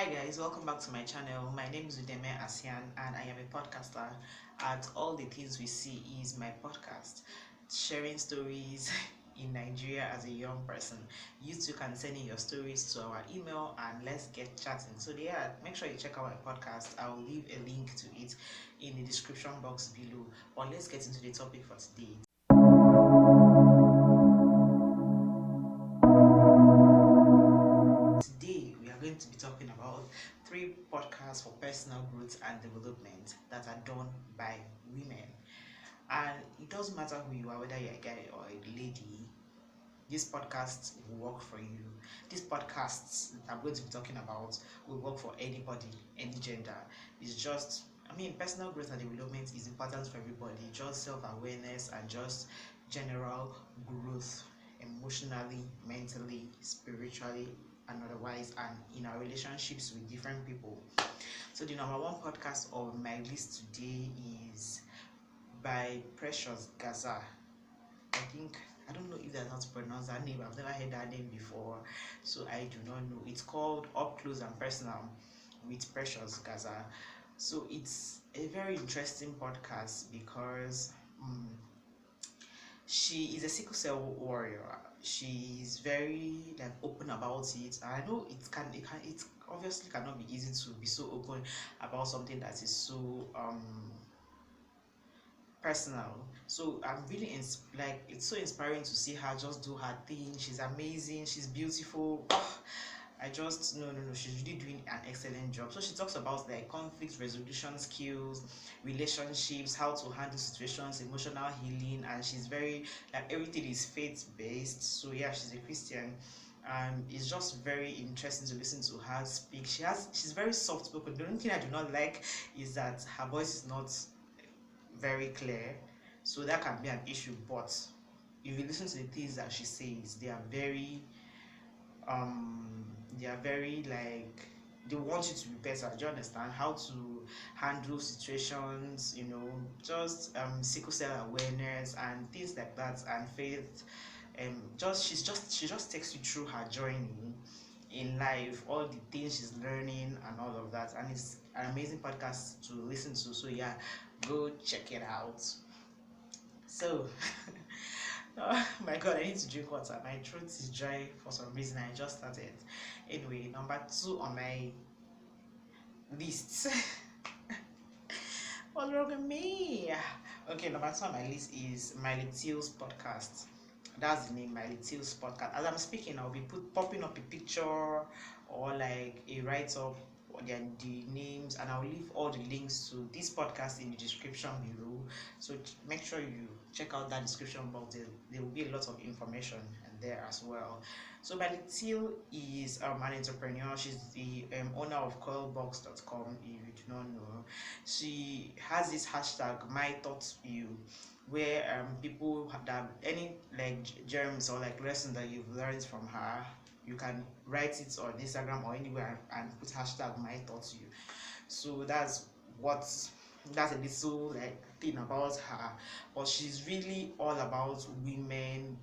Hi guys, welcome back to my channel. My name is Udeme and I am a podcaster. At All the Things We See is my podcast, sharing stories in Nigeria as a young person. You too can send in your stories to our email and let's get chatting. So yeah, make sure you check out my podcast. I will leave a link to it in the description box below. But let's get into the topic for today. Today, we are going to be talking about 3 podcasts for personal growth and development that are done by women. And it doesn't matter who you are, whether you're a guy or a lady, this podcast will work for you. These podcasts I'm going to be talking about will work for anybody, any gender. It's just, personal growth and development is important for everybody. Just self-awareness and just general growth emotionally, mentally, spiritually, and otherwise, and in our relationships with different people. So the number 1 podcast on my list today is by Precious Gaza. I don't know if that's how to pronounce that name. I've never heard that name before, so I do not know. It's called Up Close and Personal with Precious Gaza. So it's a very interesting podcast because she is a sickle cell warrior. She is very open about it. And I know it obviously cannot be easy to be so open about something that is so personal. So I'm really it's so inspiring to see her just do her thing. She's amazing, she's beautiful. I just no, she's really doing an excellent job. So she talks about conflict resolution skills, relationships, how to handle situations, emotional healing, and she's very everything is faith based. So yeah, she's a Christian, and it's just very interesting to listen to her speak. She's very soft spoken. The only thing I do not like is that her voice is not very clear, so that can be an issue. But if you listen to the things that she says, they are very they want you to be better. Do you understand how to handle situations, just sickle cell awareness and things like that, and faith. She just takes you through her journey in life, all the things she's learning and all of that, and it's an amazing podcast to listen to. So yeah, go check it out. So oh my god, I need to drink water. My throat is dry for some reason. I just started. Anyway, number 2 on my list. What's wrong with me? Okay, number 2 on my list is Myleik's podcast. That's the name, Myleik's podcast. As I'm speaking, I'll be popping up a picture or a write-up or the names, and I'll leave all the links to this podcast in the description below. So make sure you check out that description box. There will be a lot of information there as well. So Myleik is an entrepreneur. She's the owner of coilbox.com. If you do not know, she has this hashtag #MyThoughtsView, where people that any germs or lessons that you've learned from her, you can write it on Instagram or anywhere and put hashtag #MyThoughtsView. So that's a little thing about her, but she's really all about women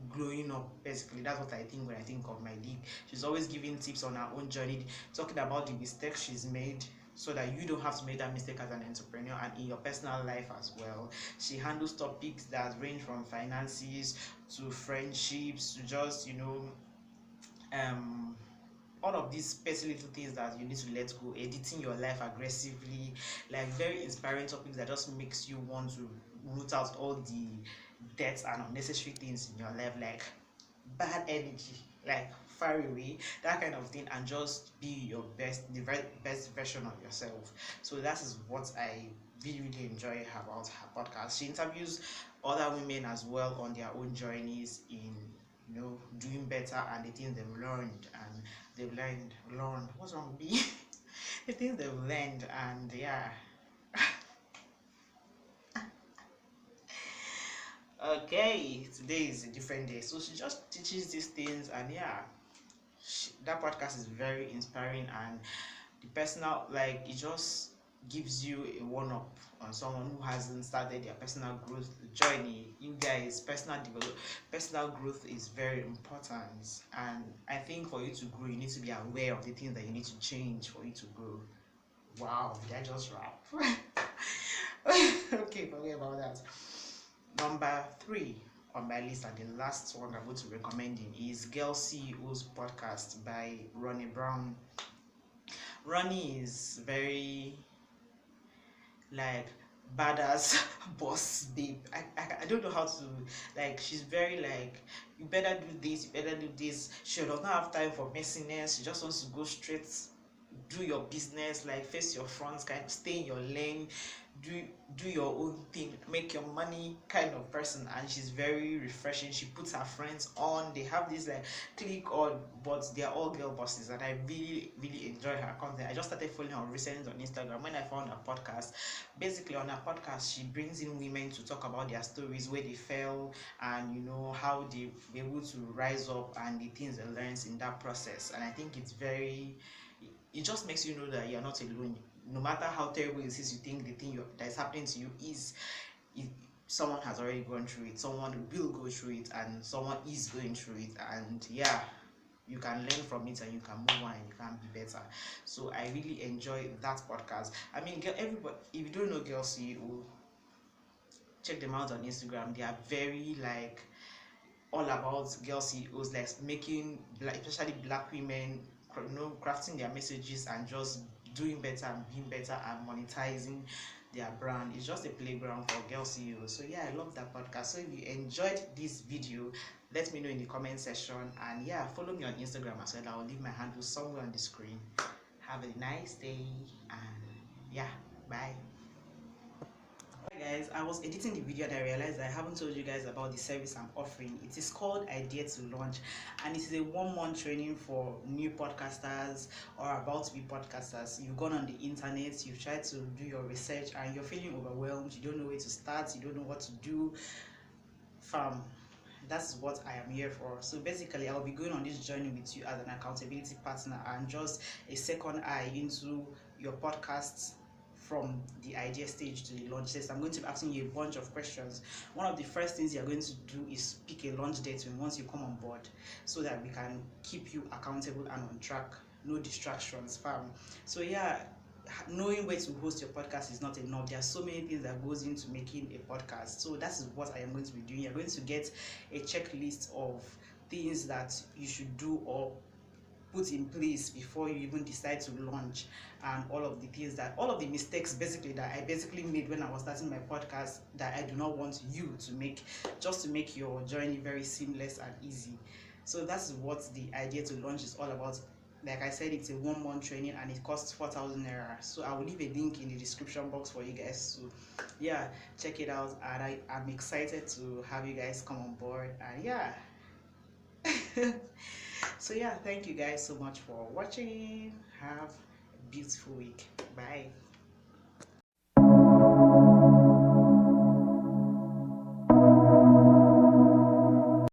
growing up. Basically, that's what I think when I think of Myleik. She's always giving tips on her own journey, talking about the mistakes she's made so that you don't have to make that mistake as an entrepreneur and in your personal life as well. She handles topics that range from finances to friendships to just all of these petty little things that you need to let go, editing your life aggressively, very inspiring topics that just makes you want to root out all the debts and unnecessary things in your life, like bad energy, far away, that kind of thing, and just be the very best version of yourself. So that is what I really enjoy about her podcast. She interviews other women as well on their own journeys in doing better and the things they've learned. What's wrong with me? The things they've learned, and yeah. Okay, today is a different day, so she just teaches these things, and yeah, that podcast is very inspiring, and the personal it just gives you a one-up on someone who hasn't started their personal growth journey. You guys, personal growth is very important, and I think for you to grow, you need to be aware of the things that you need to change for you to grow. Wow, did I just rap? Okay, forget about that. Number 3 on my list, and the last one I'm going to recommend is Girl CEO's podcast by Ronnie Brown. Ronnie is very like badass boss babe. I don't know how to, like, she's very like, you better do this, you better do this. She does not have time for messiness. She just wants to go straight, do your business, like face your front, kind of stay in your lane, do your own thing, make your money kind of person. And she's very refreshing. She puts her friends on, they have this like click on, but they're all girl bosses, and I really enjoy her content. I just started following her recently on Instagram when I found her podcast. Basically on her podcast, she brings in women to talk about their stories, where they fell, and how they were able to rise up, and the things they learned in that process. And I think it just makes you know that you're not alone. No matter how terrible it is, you think the thing that is happening to you is, someone has already gone through it, someone will go through it, and someone is going through it. And yeah, you can learn from it, and you can move on, and you can be better. So I really enjoy that podcast. I mean, everybody, if you don't know Girl CEO, check them out on Instagram. They are very like all about girl CEOs, like making especially black women, crafting their messages and just doing better and being better and monetizing their brand. It's just a playground for girl CEOs. So yeah, I love that podcast. So if you enjoyed this video, let me know in the comment section, and yeah, follow me on Instagram as well. I'll leave my handle somewhere on the screen. Have a nice day, and yeah, bye. Hi guys, I was editing the video and I realized I haven't told you guys about the service I'm offering. It is called Idea to Launch, and it is a 1-month training for new podcasters or about to be podcasters. You've gone on the internet, you've tried to do your research, and you're feeling overwhelmed. You don't know where to start, you don't know what to do. Fam, that's what I am here for. So basically, I'll be going on this journey with you as an accountability partner and just a second eye into your podcasts from the idea stage to the launch stage. I'm going to be asking you a bunch of questions. One of the first things you're going to do is pick a launch date once you come on board, so that we can keep you accountable and on track. No distractions, fam. So yeah, knowing where to host your podcast is not enough. There are so many things that goes into making a podcast. So that is what I am going to be doing. You're going to get a checklist of things that you should do or put in place before you even decide to launch, and all of the mistakes basically that I made when I was starting my podcast, that I do not want you to make, just to make your journey very seamless and easy. So that's what the Idea to Launch is all about. Like I said, it's a 1-month training and it costs 4,000 naira. So I will leave a link in the description box for you guys. So yeah, check it out, and I'm excited to have you guys come on board. And yeah. So yeah, thank you guys so much for watching. Have a beautiful week. Bye.